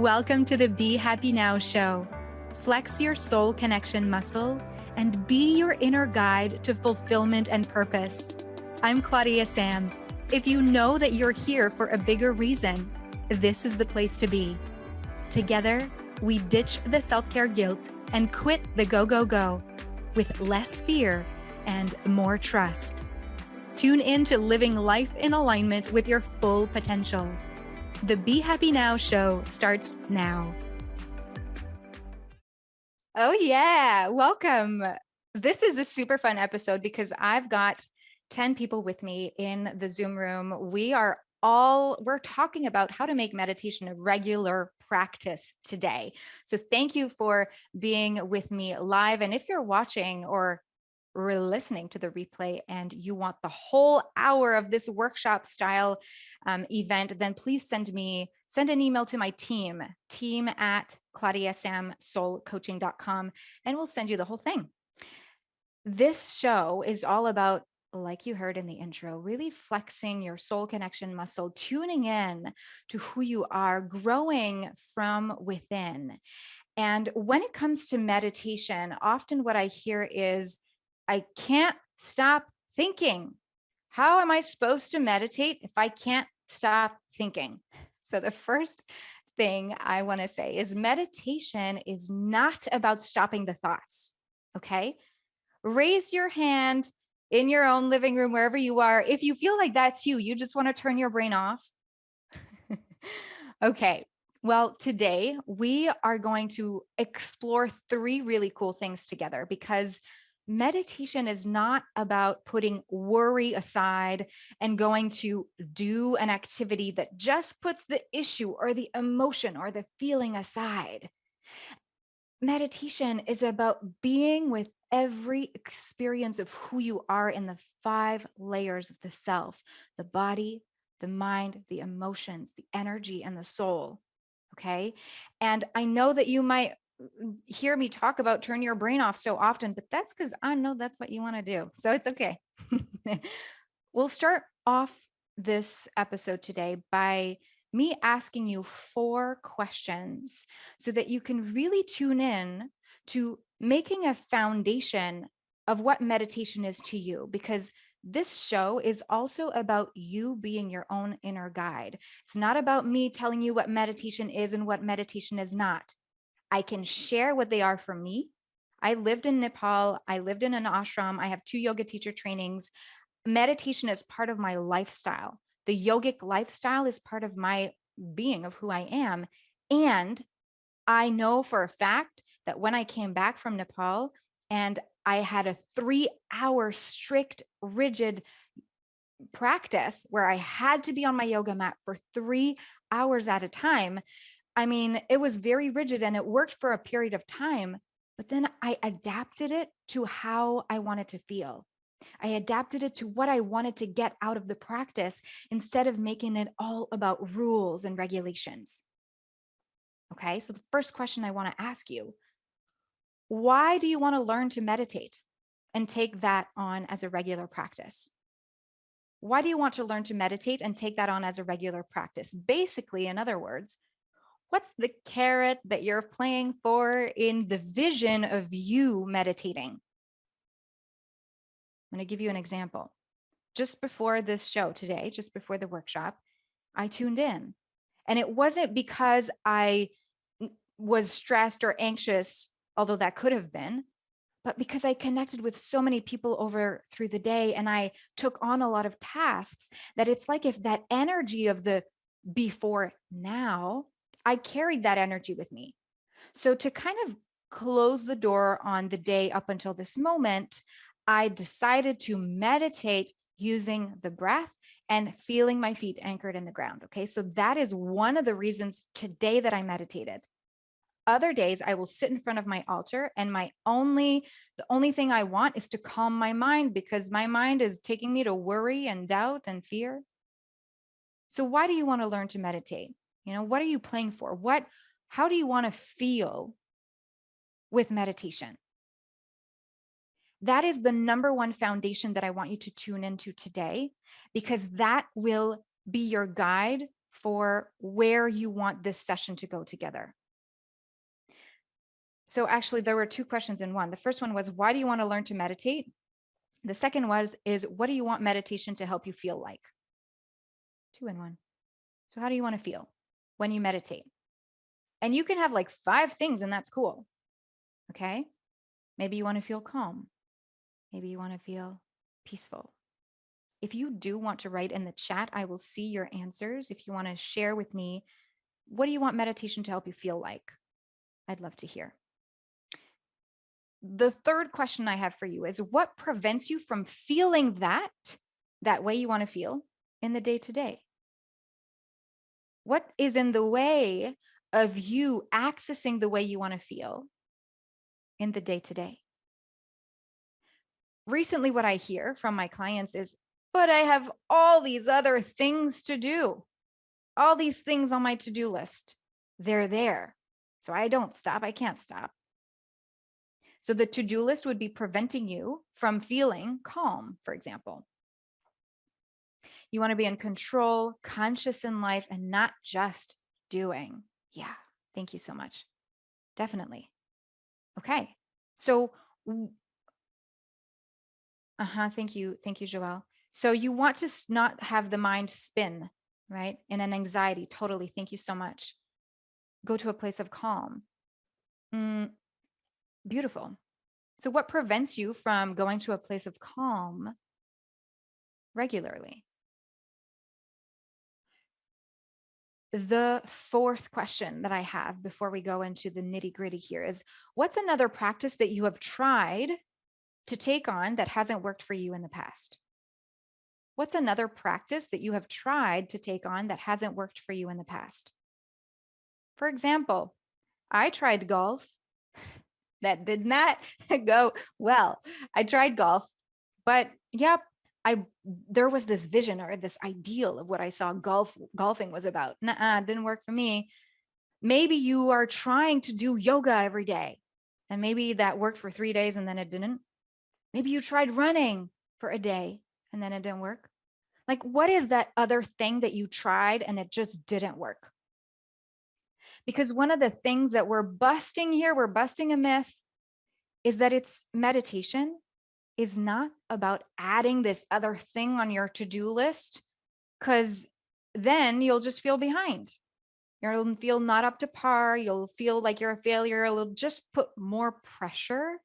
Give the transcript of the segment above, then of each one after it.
Welcome to the Be Happy Now show. Flex your soul connection muscle and be your inner guide to fulfillment and purpose. I'm Claudia-Sam. If you know that you're here for a bigger reason, this is the place to be. Together, we ditch the self-care guilt and quit the go, go, go with less fear and more trust. Tune in to living life in alignment with your full potential. The Be Happy Now show starts now. Oh yeah, welcome. This is a super fun episode because I've got 10 people with me in the Zoom room. We're talking about how to make meditation a regular practice today. So thank you for being with me live. And if you're watching or listening to the replay and you want the whole hour of this workshop style event, then please send an email to my team at claudiasamsoulcoaching.com, and we'll send you the whole thing. This show is all about, like you heard in the intro, really flexing your soul connection muscle, tuning in to who you are, growing from within. And when it comes to meditation, often what I hear is, I can't stop thinking. How am I supposed to meditate if I can't stop thinking? So the first thing I want to say is meditation is not about stopping the thoughts, okay? Raise your hand in your own living room, wherever you are. If you feel like that's you just want to turn your brain off. Okay. Well, today we are going to explore 3 really cool things together, because meditation is not about putting worry aside and going to do an activity that just puts the issue or the emotion or the feeling aside. Meditation is about being with every experience of who you are in the 5 layers of the self: the body, the mind, the emotions, the energy, and the soul. Okay. And I know that you might hear me talk about turn your brain off so often, but that's because I know that's what you want to do. So it's okay. We'll start off this episode today by me asking you 4 questions so that you can really tune in to making a foundation of what meditation is to you, because this show is also about you being your own inner guide. It's not about me telling you what meditation is and what meditation is not. I can share what they are for me. I lived in Nepal. I lived in an ashram. I have 2 yoga teacher trainings. Meditation is part of my lifestyle. The yogic lifestyle is part of my being, of who I am. And I know for a fact that when I came back from Nepal and I had a 3-hour strict, rigid practice where I had to be on my yoga mat for 3 hours at a time, I mean, it was very rigid and it worked for a period of time, but then I adapted it to how I wanted to feel. I adapted it to what I wanted to get out of the practice instead of making it all about rules and regulations. Okay, so the first question I want to ask you: why do you want to learn to meditate and take that on as a regular practice? Why do you want to learn to meditate and take that on as a regular practice? Basically, in other words, what's the carrot that you're playing for in the vision of you meditating? I'm going to give you an example. Just before this show today, just before the workshop, I tuned in. And it wasn't because I was stressed or anxious, although that could have been, but because I connected with so many people over through the day and I took on a lot of tasks, that it's like if that energy of the before now, I carried that energy with me. So to kind of close the door on the day up until this moment, I decided to meditate using the breath and feeling my feet anchored in the ground. Okay. So that is one of the reasons today that I meditated. Other days I will sit in front of my altar and the only thing I want is to calm my mind, because my mind is taking me to worry and doubt and fear. So why do you want to learn to meditate? What are you playing for? How do you want to feel with meditation? That is the number one foundation that I want you to tune into today, because that will be your guide for where you want this session to go together. So actually, there were two questions in one. The first one was, why do you want to learn to meditate? The second is what do you want meditation to help you feel like? Two in one. So how do you want to feel when you meditate? And you can have like 5 things, and that's cool. Okay. Maybe you want to feel calm. Maybe you want to feel peaceful. If you do want to write in the chat, I will see your answers. If you want to share with me, what do you want meditation to help you feel like? I'd love to hear. The third question I have for you is, what prevents you from feeling that way you want to feel in the day to day? What is in the way of you accessing the way you want to feel in the day to day? Recently, what I hear from my clients is, but I have all these other things to do, all these things on my to-do list. They're there. So I don't stop. I can't stop. So the to-do list would be preventing you from feeling calm, for example. You want to be in control, conscious in life, and not just doing. Yeah, thank you so much. Definitely. Okay. So, thank you. Thank you, Joelle. So you want to not have the mind spin, right? In an anxiety. Totally. Thank you so much. Go to a place of calm. Beautiful. So what prevents you from going to a place of calm regularly? The fourth question that I have before we go into the nitty-gritty here is, what's another practice that you have tried to take on that hasn't worked for you in the past? What's another practice that you have tried to take on that hasn't worked for you in the past? For example, I tried golf. That did not go well. I tried golf, but yep, there was this vision or this ideal of what I saw golfing was about. Nuh-uh, didn't work for me. Maybe you are trying to do yoga every day, and maybe that worked for 3 days and then it didn't. Maybe you tried running for a day and then it didn't work. Like, what is that other thing that you tried and it just didn't work? Because one of the things that we're busting here, we're busting a myth, is that it's meditation is not about adding this other thing on your to-do list, because then you'll just feel behind. You'll feel not up to par. You'll feel like you're a failure. It'll just put more pressure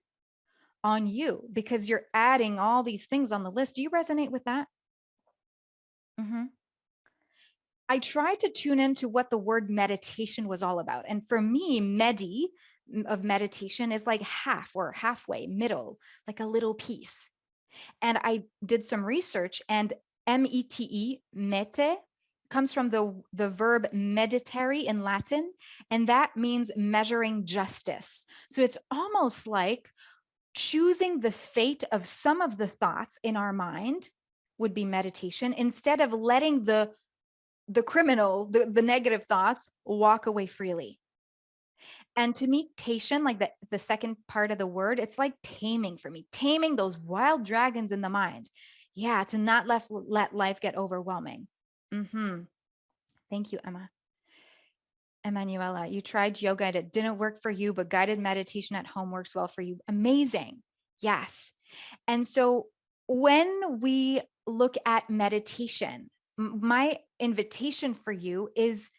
on you because you're adding all these things on the list. Do you resonate with that? I tried to tune into what the word meditation was all about. And for me, of meditation is like half or halfway, middle, like a little piece. And I did some research, and mete, mete, comes from the verb meditare in Latin, and that means measuring justice. So it's almost like choosing the fate of some of the thoughts in our mind would be meditation, instead of letting the criminal, the negative thoughts walk away freely. And to me, tation, like the second part of the word, it's like taming for me, taming those wild dragons in the mind. Yeah, to not let life get overwhelming. Thank you, Emma. Emanuela, you tried yoga and it didn't work for you, but guided meditation at home works well for you. Amazing. Yes. And so when we look at meditation, my invitation for you is,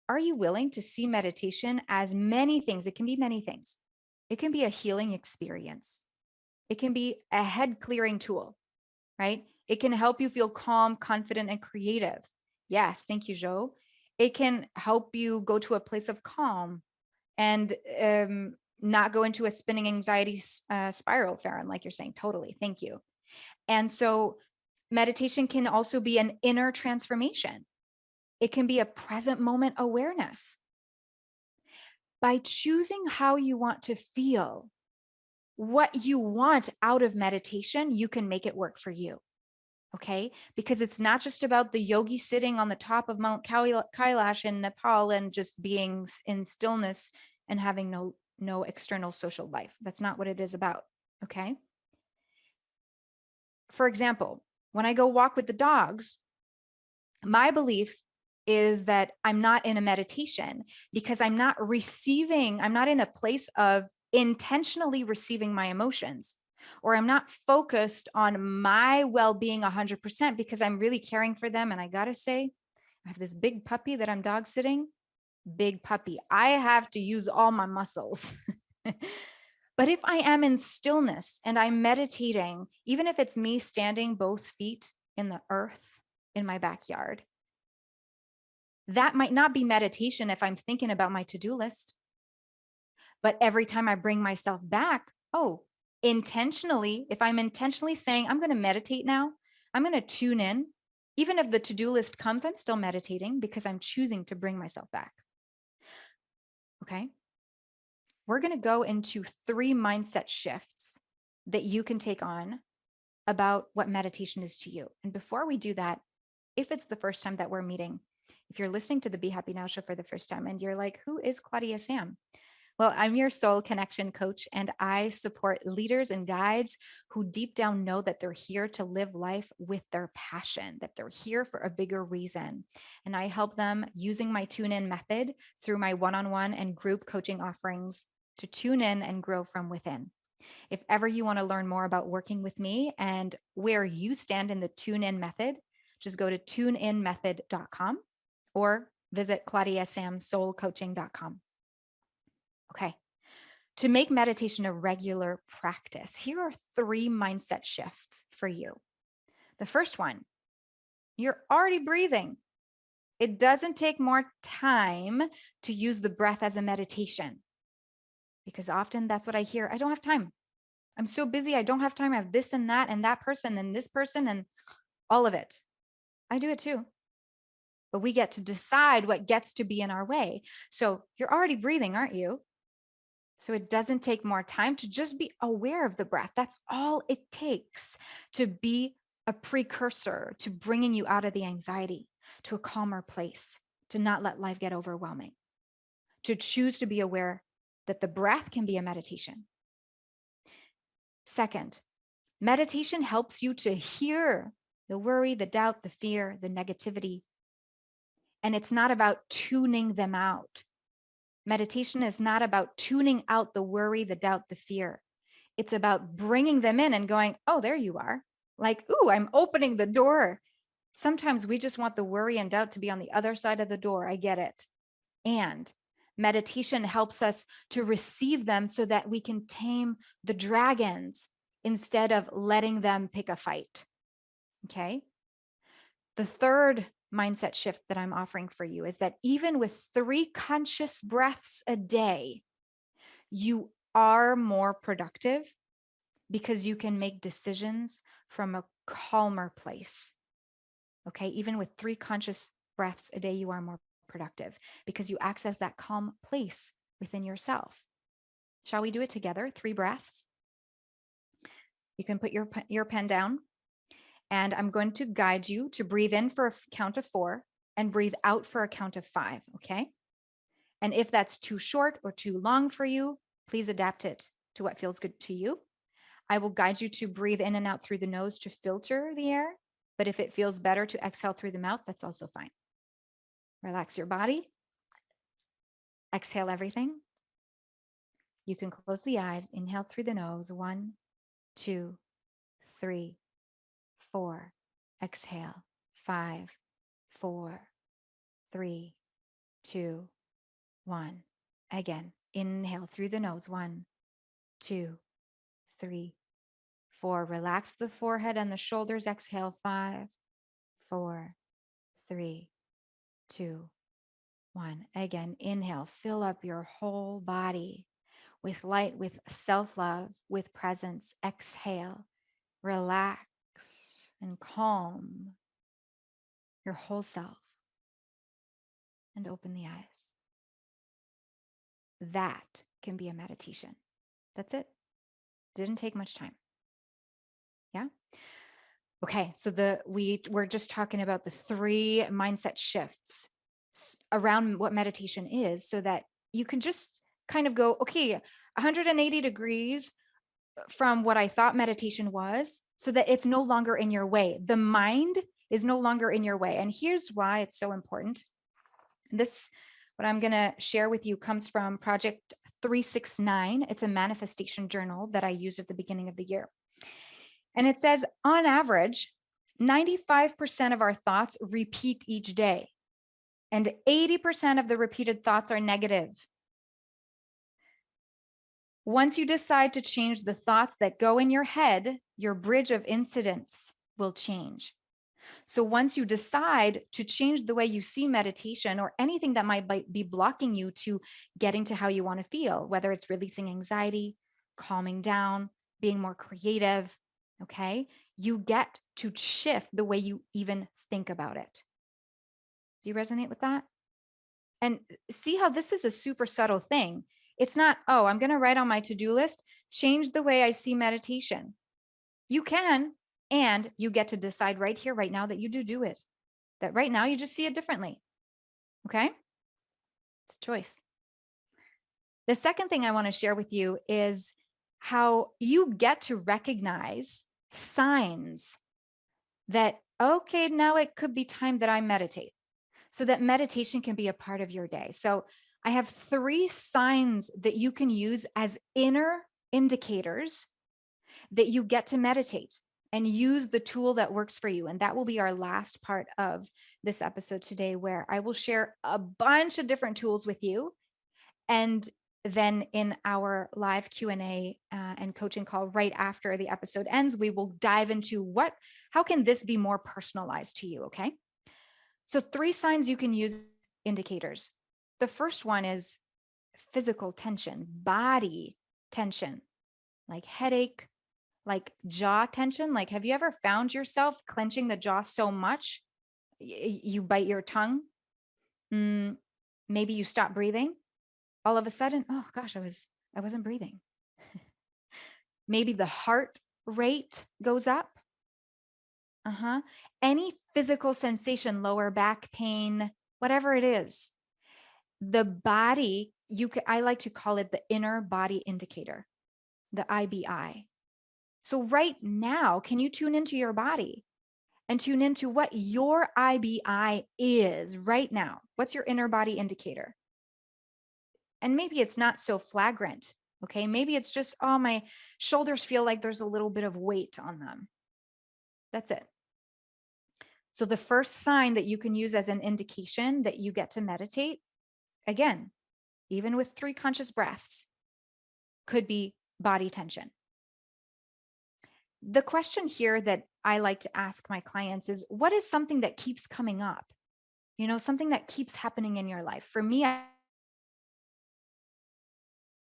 are you willing to see meditation as many things? It can be many things. It can be a healing experience. It can be a head clearing tool, right? It can help you feel calm, confident, and creative. Yes, thank you, Jo. It can help you go to a place of calm and not go into a spinning anxiety spiral, Farron, like you're saying. Totally, thank you. And so meditation can also be an inner transformation. It can be a present moment awareness. By choosing how you want to feel, what you want out of meditation, you can make it work for you. Okay? Because it's not just about the yogi sitting on the top of Mount Kailash in Nepal and just being in stillness and having no external social life. That's not what it is about. Okay? For example, when I go walk with the dogs, my belief is that I'm not in a meditation because I'm not in a place of intentionally receiving my emotions, or I'm not focused on my well-being 100% because I'm really caring for them. And I got to say, I have this big puppy that I'm dog sitting, big puppy. I have to use all my muscles. But if I am in stillness and I'm meditating, even if it's me standing both feet in the earth in my backyard, that might not be meditation if I'm thinking about my to-do list. But every time I bring myself back, intentionally, if I'm intentionally saying, I'm going to meditate now, I'm going to tune in, even if the to-do list comes, I'm still meditating because I'm choosing to bring myself back. Okay. We're going to go into 3 mindset shifts that you can take on about what meditation is to you. And before we do that, if it's the first time that we're meeting, if you're listening to the Be Happy Now show for the first time and you're like, who is Claudia-Sam? Well, I'm your soul connection coach, and I support leaders and guides who deep down know that they're here to live life with their passion, that they're here for a bigger reason. And I help them using my tune in method through my one-on-one and group coaching offerings to tune in and grow from within. If ever you want to learn more about working with me and where you stand in the tune in method, just go to tuneinmethod.com or visit claudiasamsoulcoaching.com. Okay. To make meditation a regular practice, here are 3 mindset shifts for you. The first one, you're already breathing. It doesn't take more time to use the breath as a meditation, because often that's what I hear. I don't have time. I'm so busy. I don't have time. I have this and that person and this person and all of it. I do it too. But we get to decide what gets to be in our way. So you're already breathing, aren't you? So it doesn't take more time to just be aware of the breath. That's all it takes to be a precursor to bringing you out of the anxiety, to a calmer place, to not let life get overwhelming, to choose to be aware that the breath can be a meditation. Second, meditation helps you to hear the worry, the doubt, the fear, the negativity. And it's not about tuning them out. Meditation is not about tuning out the worry, the doubt, the fear. It's about bringing them in and going, oh, there you are. Like, ooh, I'm opening the door. Sometimes we just want the worry and doubt to be on the other side of the door. I get it. And meditation helps us to receive them so that we can tame the dragons instead of letting them pick a fight. Okay. The third mindset shift that I'm offering for you is that even with 3 conscious breaths a day, you are more productive because you can make decisions from a calmer place. Okay, even with 3 conscious breaths a day, you are more productive because you access that calm place within yourself. Shall we do it together? 3 breaths. You can put your pen down. And I'm going to guide you to breathe in for a count of 4 and breathe out for a count of 5, okay? And if that's too short or too long for you, please adapt it to what feels good to you. I will guide you to breathe in and out through the nose to filter the air, but if it feels better to exhale through the mouth, that's also fine. Relax your body. Exhale everything. You can close the eyes. Inhale through the nose. 1, 2, 3, 4. Exhale. 5, 4, 3, 2, 1. Again, inhale through the nose. 1, 2, 3, 4. Relax the forehead and the shoulders. Exhale. 5, 4, 3, 2, 1. Again, inhale. Fill up your whole body with light, with self-love, with presence. Exhale. Relax and calm your whole self and open the eyes. That can be a meditation. That's it. Didn't take much time. Yeah. Okay. So we're just talking about the 3 mindset shifts around what meditation is so that you can just kind of go, okay, 180 degrees from what I thought meditation was, so that it's no longer in your way. The mind is no longer in your way. And here's why it's so important. This, what I'm going to share with you, comes from Project 369. It's a manifestation journal that I used at the beginning of the year. And it says, on average, 95% of our thoughts repeat each day, and 80% of the repeated thoughts are negative. Once you decide to change the thoughts that go in your head, your bridge of incidents will change. So once you decide to change the way you see meditation or anything that might be blocking you to getting to how you want to feel, whether it's releasing anxiety, calming down, being more creative, okay, you get to shift the way you even think about it. Do you resonate with that? And see how this is a super subtle thing. It's not, oh, I'm going to write on my to-do list, change the way I see meditation. You can, and you get to decide right here, right now, that you do it. That right now you just see it differently. Okay? It's a choice. The second thing I want to share with you is how you get to recognize signs that, okay, now it could be time that I meditate, so that meditation can be a part of your day. So I have 3 signs that you can use as inner indicators that you get to meditate and use the tool that works for you. And that will be our last part of this episode today, where I will share a bunch of different tools with you. And then in our live Q&A and coaching call right after the episode ends, we will dive into how can this be more personalized to you, okay? So 3 signs you can use, indicators. The first one is physical tension, body tension, like headache, like jaw tension. Like, have you ever found yourself clenching the jaw so much you bite your tongue? Maybe you stop breathing. All of a sudden, oh gosh, I wasn't breathing. Maybe the heart rate goes up. Any physical sensation, lower back pain, whatever it is, the body, I like to call it the inner body indicator, the IBI. So right now, can you tune into your body and tune into what your IBI is right now? What's your inner body indicator? And maybe it's not so flagrant, okay? Maybe it's just, oh, my shoulders feel like there's a little bit of weight on them. That's it. So the first sign that you can use as an indication that you get to meditate, again, even with 3 conscious breaths, could be body tension. The question here that I like to ask my clients is, what is something that keeps coming up? You know, something that keeps happening in your life. For me, I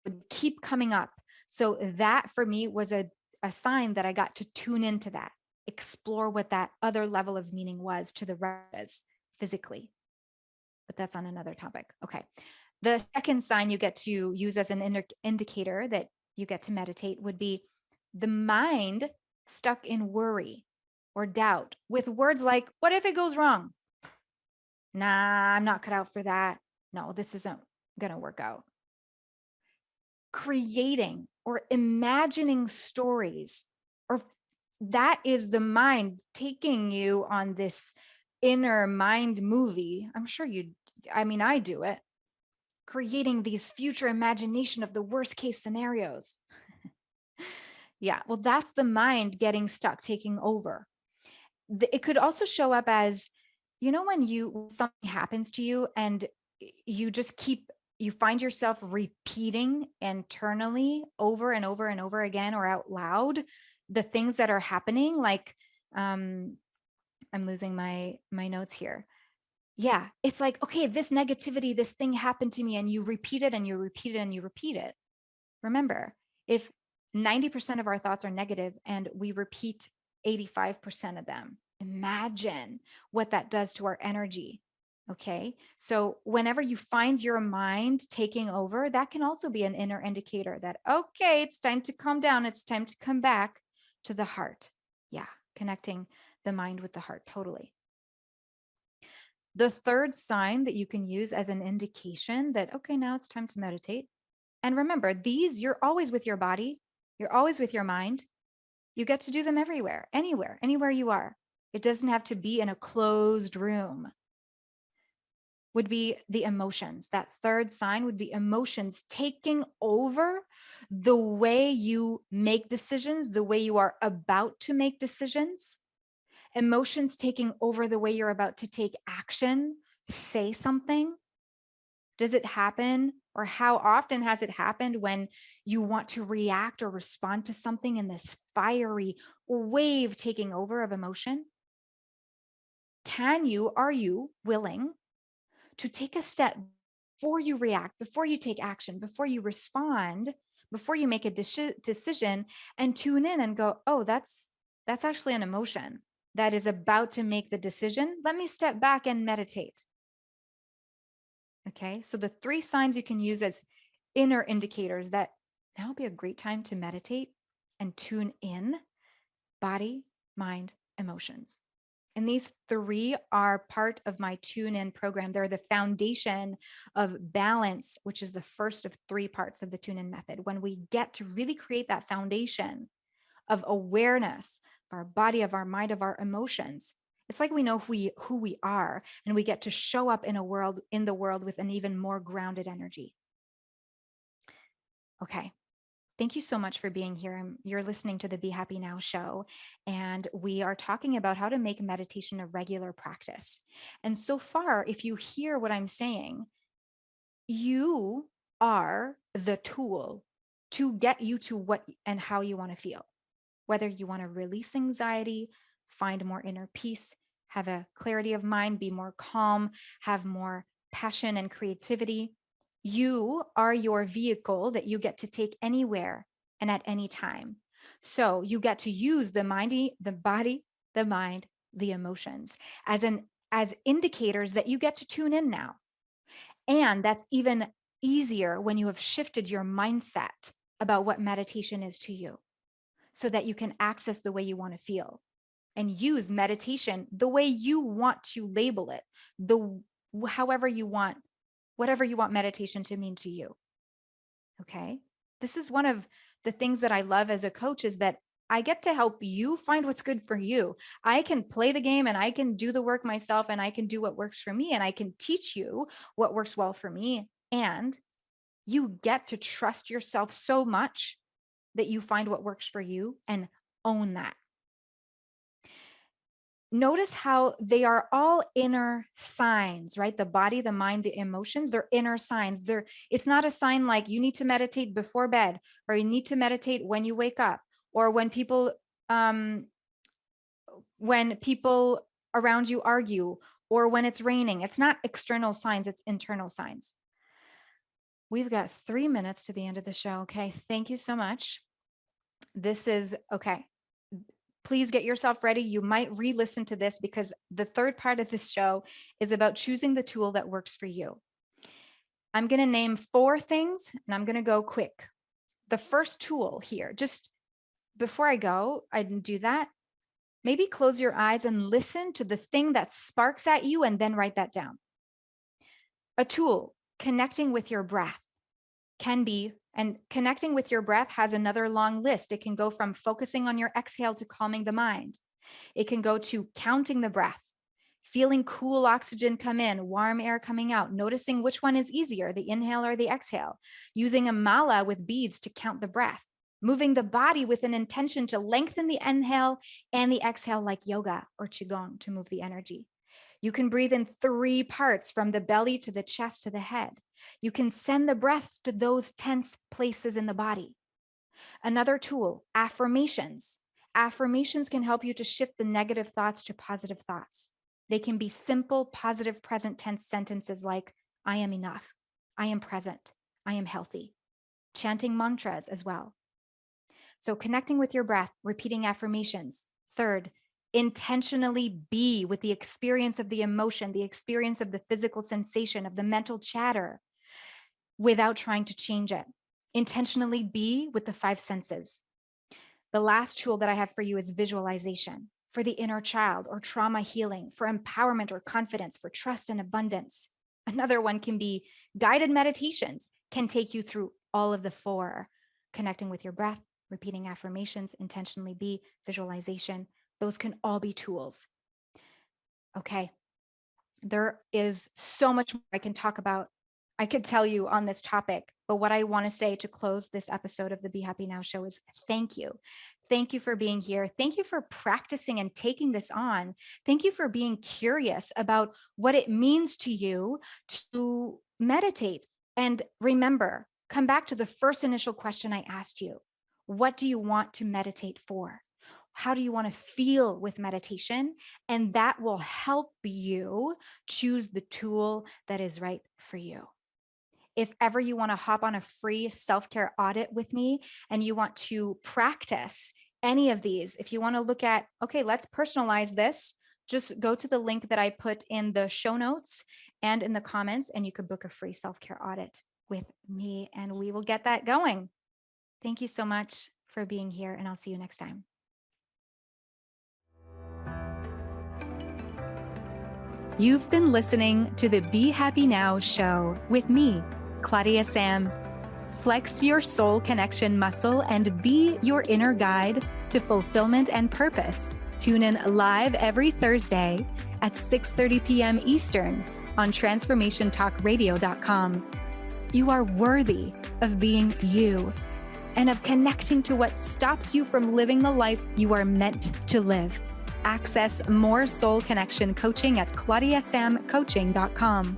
would keep coming up. So that for me was a sign that I got to tune into that, explore what that other level of meaning was to the rest physically. But that's on another topic. Okay. The second sign you get to use as an indicator that you get to meditate would be the mind stuck in worry or doubt with words like, what if it goes wrong? Nah, I'm not cut out for that. No, this isn't going to work out. Creating or imagining stories, or that is the mind taking you on this inner mind movie. I'm sure I do it. Creating these future imagination of the worst case scenarios. Yeah, well, that's the mind getting stuck, taking over. It could also show up as, when something happens to you and you find yourself repeating internally over and over and over again, or out loud, the things that are happening. Like, I'm losing my notes here. Yeah, it's like, okay, this negativity, this thing happened to me, and you repeat it and you repeat it and you repeat it. Remember, if 90% of our thoughts are negative and we repeat 85% of them, imagine what that does to our energy. Okay. So whenever you find your mind taking over, that can also be an inner indicator that, okay, it's time to calm down. It's time to come back to the heart. Yeah. Connecting the mind with the heart. Totally. The third sign that you can use as an indication that, okay, now it's time to meditate. And remember, you're always with your body. You're always with your mind. You get to do them everywhere, anywhere you are. It doesn't have to be in a closed room. would be the emotions. That third sign would be emotions taking over the way you make decisions, the way you are about to make decisions. Emotions taking over the way you're about to take action, say something. Does it happen, or how often has it happened when you want to react or respond to something in this fiery wave taking over of emotion? Are you willing to take a step before you react, before you take action, before you respond, before you make a decision, and tune in and go, oh, that's actually an emotion that is about to make the decision. Let me step back and meditate. Okay, so the three signs you can use as inner indicators that now would be a great time to meditate and tune in: body, mind, emotions. And these three are part of my Tune In program. They're the foundation of balance, which is the first of three parts of the Tune In method. When we get to really create that foundation of awareness of our body, of our mind, of our emotions, it's like we know who we are, and we get to show up in the world with an even more grounded energy. Okay. Thank you so much for being here. You're listening to the Be Happy Now show, and we are talking about how to make meditation a regular practice. And so far, if you hear what I'm saying, you are the tool to get you to what and how you want to feel. Whether you want to release anxiety, find more inner peace, have a clarity of mind, be more calm, have more passion and creativity. You are your vehicle that you get to take anywhere and at any time. So you get to use the body, the mind, the emotions as indicators that you get to tune in now. And that's even easier when you have shifted your mindset about what meditation is to you, so that you can access the way you want to feel and use meditation the way you want to label it, the however you want, whatever you want meditation to mean to you. Okay? This is one of the things that I love as a coach, is that I get to help you find what's good for you. I can play the game and I can do the work myself, and I can do what works for me, and I can teach you what works well for me. And you get to trust yourself so much that you find what works for you and own that. Notice how they are all inner signs, right? The body, the mind, the emotions, they're inner signs. It's not a sign like you need to meditate before bed, or you need to meditate when you wake up, or um when people around you argue, or when it's raining. It's not external signs, it's internal signs. We've got 3 minutes to the end of the show. Okay. Thank you so much. This is okay. Please get yourself ready. You might re-listen to this, because the third part of this show is about choosing the tool that works for you. I'm going to name 4 things, and I'm going to go quick. The first tool here, just before I do that, maybe close your eyes and listen to the thing that sparks at you, and then write that down. A tool, connecting with your breath, and connecting with your breath has another long list. It can go from focusing on your exhale to calming the mind. It can go to counting the breath, feeling cool oxygen come in, warm air coming out, noticing which one is easier, the inhale or the exhale, using a mala with beads to count the breath, moving the body with an intention to lengthen the inhale and the exhale, like yoga or qigong, to move the energy. You can breathe in 3 parts, from the belly to the chest to the head. You can send the breaths to those tense places in the body. Another tool, affirmations. Affirmations can help you to shift the negative thoughts to positive thoughts. They can be simple, positive, present tense sentences like, I am enough, I am present, I am healthy. Chanting mantras as well. So connecting with your breath, repeating affirmations. Third, intentionally be with the experience of the emotion, the experience of the physical sensation, of the mental chatter, without trying to change it. Intentionally be with the 5 senses. The last tool that I have for you is visualization, for the inner child or trauma healing, for empowerment or confidence, for trust and abundance. Another one can be guided meditations, can take you through all of the 4: connecting with your breath, repeating affirmations, intentionally be, visualization. Those can all be tools. Okay. There is so much more I can talk about. I could tell you on this topic, but what I want to say to close this episode of the Be Happy Now show is thank you. Thank you for being here. Thank you for practicing and taking this on. Thank you for being curious about what it means to you to meditate. And remember, come back to the first initial question I asked you. What do you want to meditate for? How do you want to feel with meditation? And that will help you choose the tool that is right for you. If ever you want to hop on a free self-care audit with me and you want to practice any of these, if you want to look at, okay, let's personalize this, just go to the link that I put in the show notes and in the comments, and you could book a free self-care audit with me and we will get that going. Thank you so much for being here, and I'll see you next time. You've been listening to the Be Happy Now show with me, Claudia-Sam. Flex your soul connection muscle and be your inner guide to fulfillment and purpose. Tune in live every Thursday at 6:30 p.m. Eastern on transformationtalkradio.com. You are worthy of being you and of connecting to what stops you from living the life you are meant to live. Access more soul connection coaching at claudiasamcoaching.com.